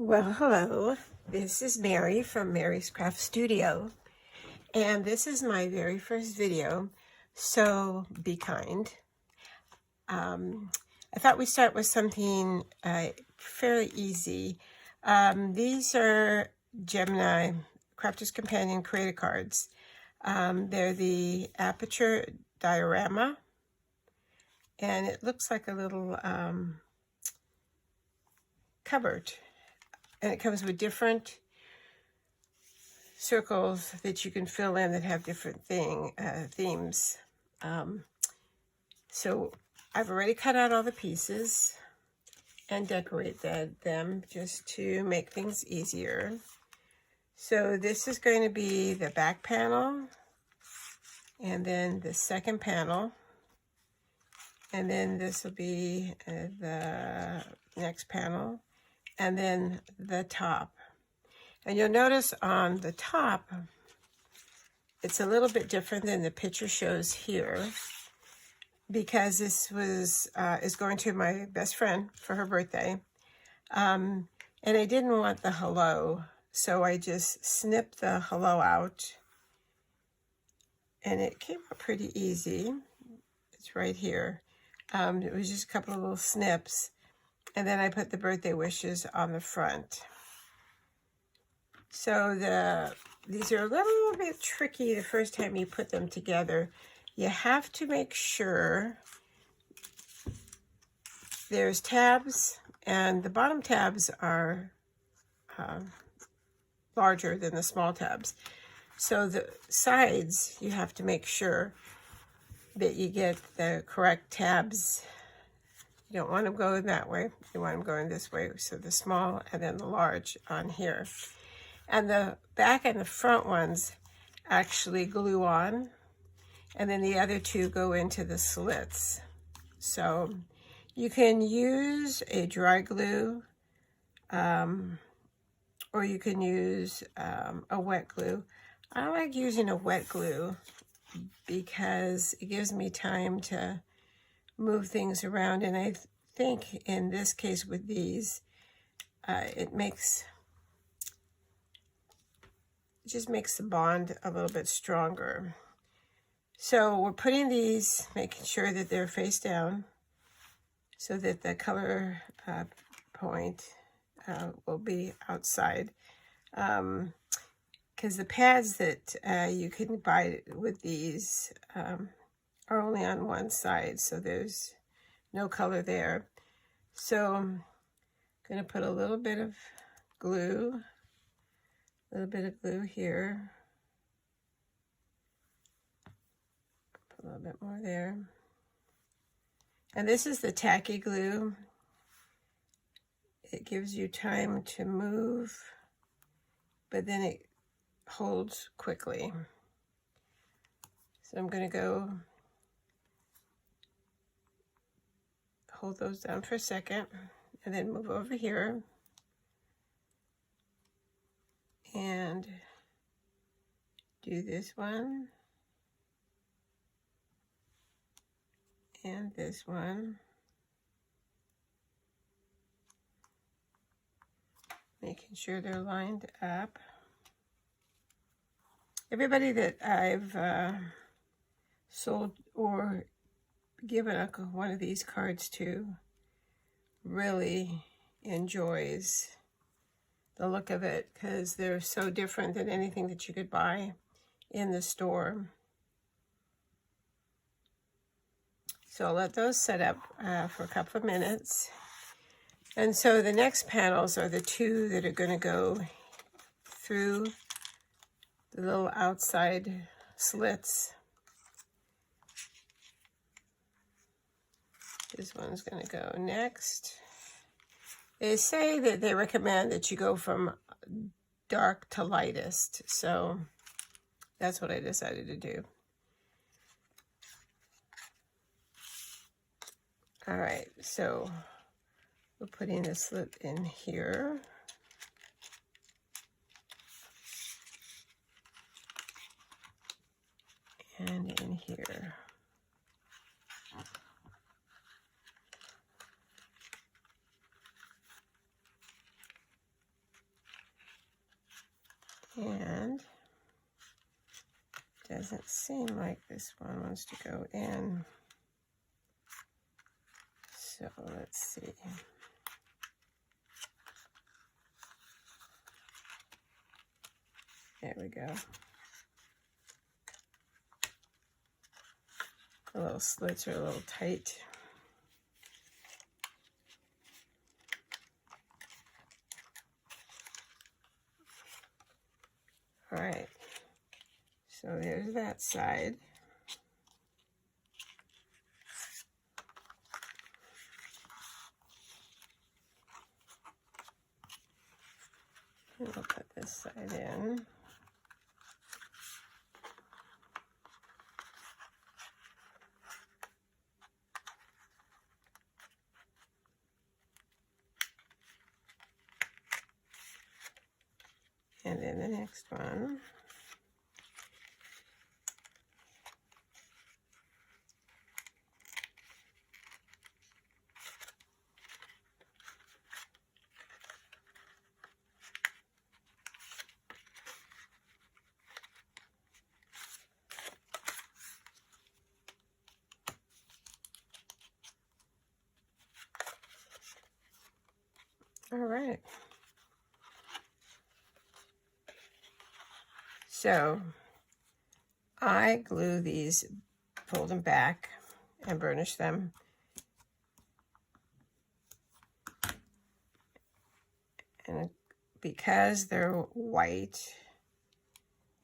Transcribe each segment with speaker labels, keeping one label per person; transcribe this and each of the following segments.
Speaker 1: Well, hello. This is Mary from Mary's Craft Studio, and this is my very first video, so be kind. I thought we'd start with something fairly easy. These are Gemini Crafter's Companion Creator Cards. They're the Aperture Diorama, and it looks like a little cupboard. And it comes with different circles that you can fill in that have different themes. So I've already cut out all the pieces and decorated them just to make things easier. So this is going to be the back panel, and then the second panel, and then this will be the next panel, and then the top. And you'll notice on the top, it's a little bit different than the picture shows here, because this was is going to my best friend for her birthday. And I didn't want the hello, so I just snipped the hello out, and it came out pretty easy. It's right here. It was just a couple of little snips, and then I put the birthday wishes on the front. So these are a little bit tricky the first time you put them together. You have to make sure there's tabs, and the bottom tabs are larger than the small tabs. So the sides, you have to make sure that you get the correct tabs. You don't want them going that way. You want them going this way. So the small and then the large on here. And the back and the front ones actually glue on, and then the other two go into the slits. So you can use a dry glue, or you can use a wet glue. I like using a wet glue because it gives me time to move things around, and I think in this case with these, it just makes the bond a little bit stronger. So we're putting these, making sure that they're face down so that the color point will be outside. Because the pads that you can buy with these are only on one side, so there's no color there. So I'm going to put a little bit of glue. A little bit of glue here. Put a little bit more there. And this is the tacky glue. It gives you time to move, but then it holds quickly. So I'm going to go hold those down for a second and then move over here. And do this one and this one, making sure they're lined up. Everybody that I've sold or given one of these cards to really enjoys the look of it, because they're so different than anything that you could buy in the store. So I'll let those set up for a couple of minutes. And so the next panels are the two that are going to go through the little outside slits. This one's going to go next. They say that they recommend that you go from dark to lightest, so that's what I decided to do. All right, so we're putting the slit in here. And in here. And doesn't seem like this one wants to go in. So let's see. There we go. The little slits are a little tight. All right, so there's that side. And we'll put this side in. And then the next one. All right. So I glue these, fold them back, and burnish them. And because they're white,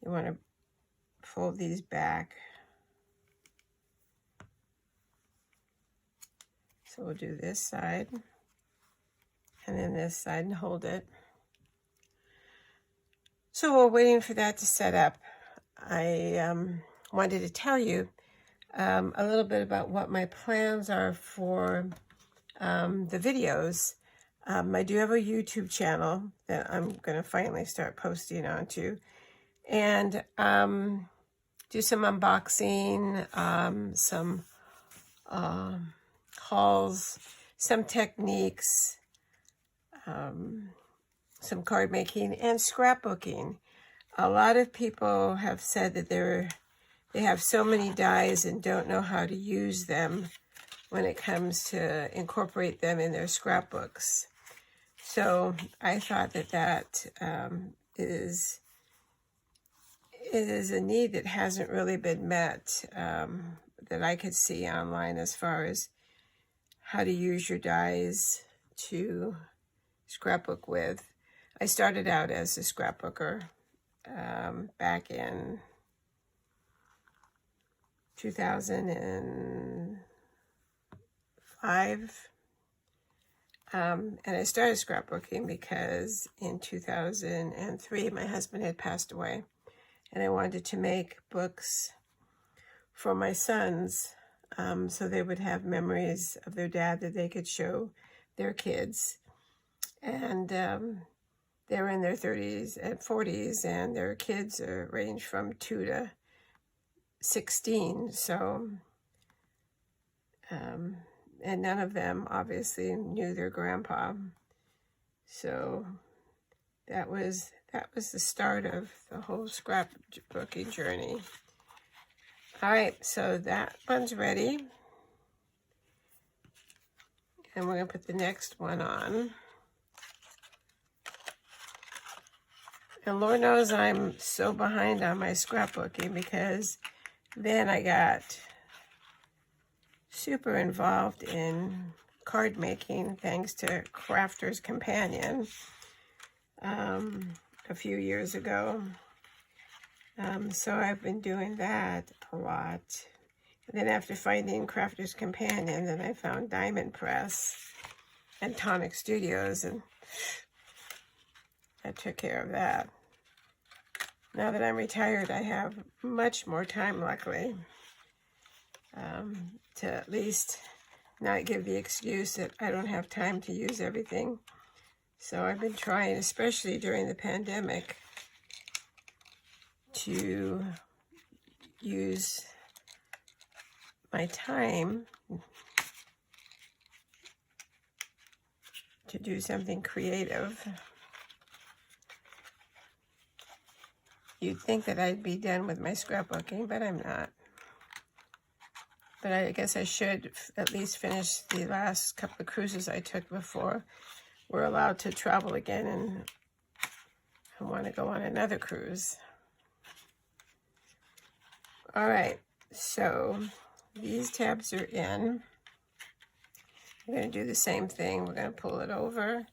Speaker 1: you want to fold these back. So we'll do this side and then this side and hold it. So while waiting for that to set up, I wanted to tell you a little bit about what my plans are for the videos. I do have a YouTube channel that I'm going to finally start posting onto, and do some unboxing, some hauls, some techniques, some card making, and scrapbooking. A lot of people have said that they have so many dies and don't know how to use them when it comes to incorporate them in their scrapbooks. So I thought that is a need that hasn't really been met, that I could see online, as far as how to use your dies to scrapbook with. I started out as a scrapbooker back in 2005. And I started scrapbooking because in 2003, my husband had passed away, and I wanted to make books for my sons, so they would have memories of their dad that they could show their kids. And they're in their 30s and 40s, and their kids range from 2 to 16. So, and none of them obviously knew their grandpa. So that was the start of the whole scrapbooking journey. All right, so that one's ready. And we're going to put the next one on. And Lord knows I'm so behind on my scrapbooking, because then I got super involved in card making thanks to Crafter's Companion a few years ago. So I've been doing that a lot. And then after finding Crafter's Companion, then I found Diamond Press and Tonic Studios, and I took care of that. Now that I'm retired, I have much more time, luckily, to at least not give the excuse that I don't have time to use everything. So I've been trying, especially during the pandemic, to use my time to do something creative. You'd think that I'd be done with my scrapbooking, but I'm not. But I guess I should at least finish the last couple of cruises I took before we're allowed to travel again, and I want to go on another cruise. All right, so these tabs are in. We're going to do the same thing. We're going to pull it over.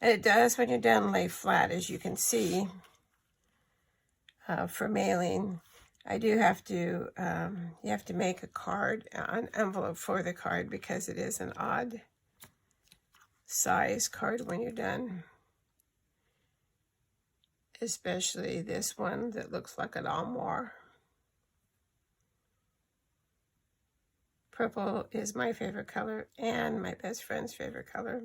Speaker 1: And it does, when you're done, lay flat, as you can see. For mailing, I do have to, you have to make a card, an envelope for the card, because it is an odd size card when you're done. Especially this one that looks like an armoire. Purple is my favorite color and my best friend's favorite color.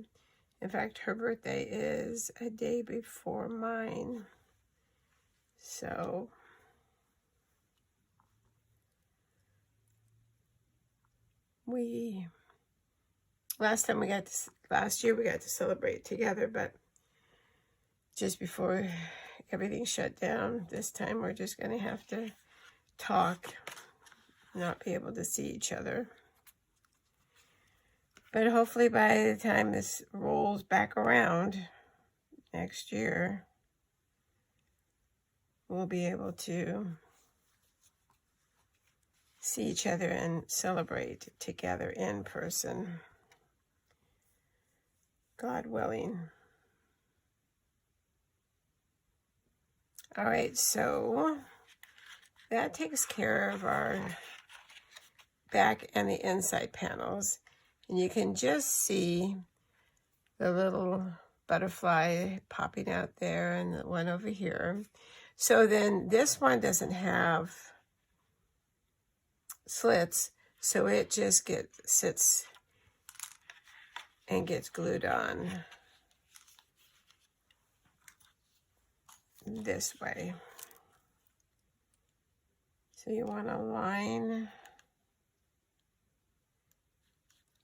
Speaker 1: In fact, her birthday is a day before mine. So last year we got to celebrate together, but just before everything shut down, this time we're just going to have to talk, not be able to see each other. But hopefully by the time this rolls back around next year, we'll be able to see each other and celebrate together in person, God willing. All right, so that takes care of our back and the inside panels. And you can just see the little butterfly popping out there and the one over here. So then this one doesn't have slits, so it just sits and gets glued on this way. So you want to line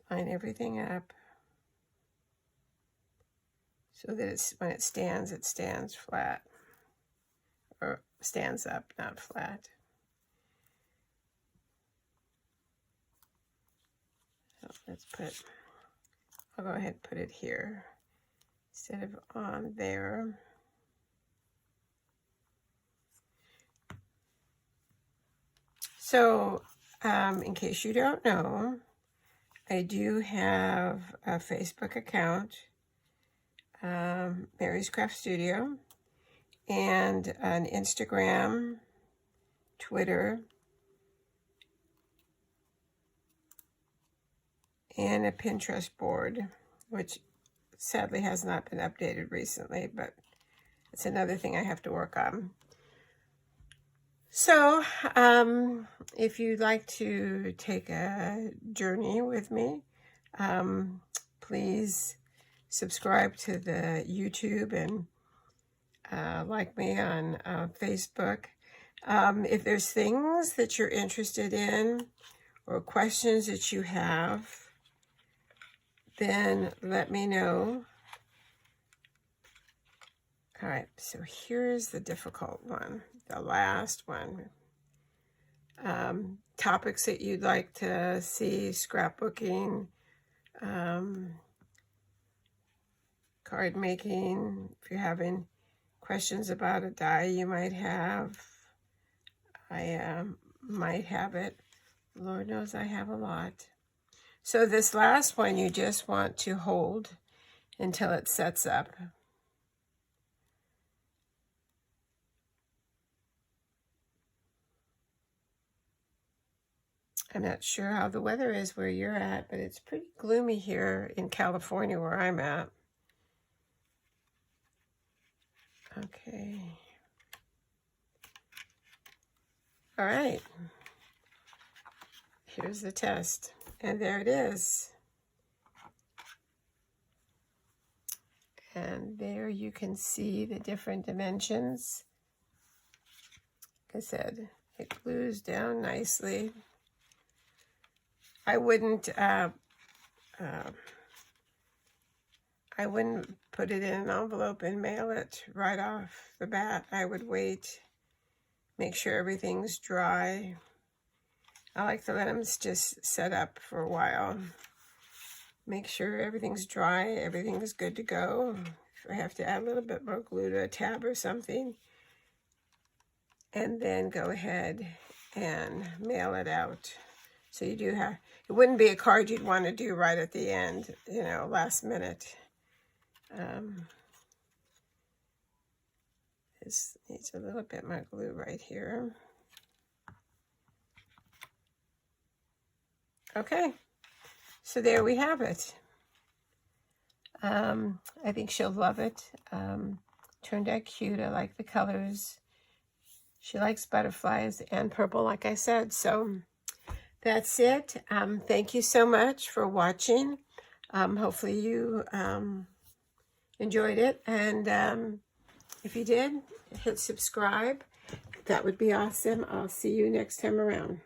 Speaker 1: everything up so that when it stands flat, or stands up, not flat. So I'll go ahead and put it here instead of on there. So, in case you don't know, I do have a Facebook account, Mary's Craft Studio, and an Instagram, Twitter, and a Pinterest board, which sadly has not been updated recently, but it's another thing I have to work on. So, if you'd like to take a journey with me, please subscribe to the YouTube and like me on Facebook. If there's things that you're interested in or questions that you have, then let me know. All right, so here's the difficult one, the last one. Topics that you'd like to see, scrapbooking, card making. If you're having questions about a die you might have, I might have it. Lord knows I have a lot. So this last one you just want to hold until it sets up. I'm not sure how the weather is where you're at, but it's pretty gloomy here in California where I'm at. Okay. All right. Here's the test. And there it is. And there you can see the different dimensions. Like I said, it glues down nicely. I wouldn't put it in an envelope and mail it right off the bat. I would wait Make sure everything's dry. I like to let them just set up for a while. Make sure everything's dry, everything is good to go. If I have to add a little bit more glue to a tab or something, and then go ahead and mail it out. So you do have, it wouldn't be a card you'd want to do right at the end, you know, last minute. This needs a little bit more glue right here. Okay, so there we have it. I think she'll love it. Turned out cute. I like the colors. She likes butterflies and purple, like I said. So that's it. Thank you so much for watching. Hopefully you enjoyed it. And if you did, hit subscribe. That would be awesome. I'll see you next time around.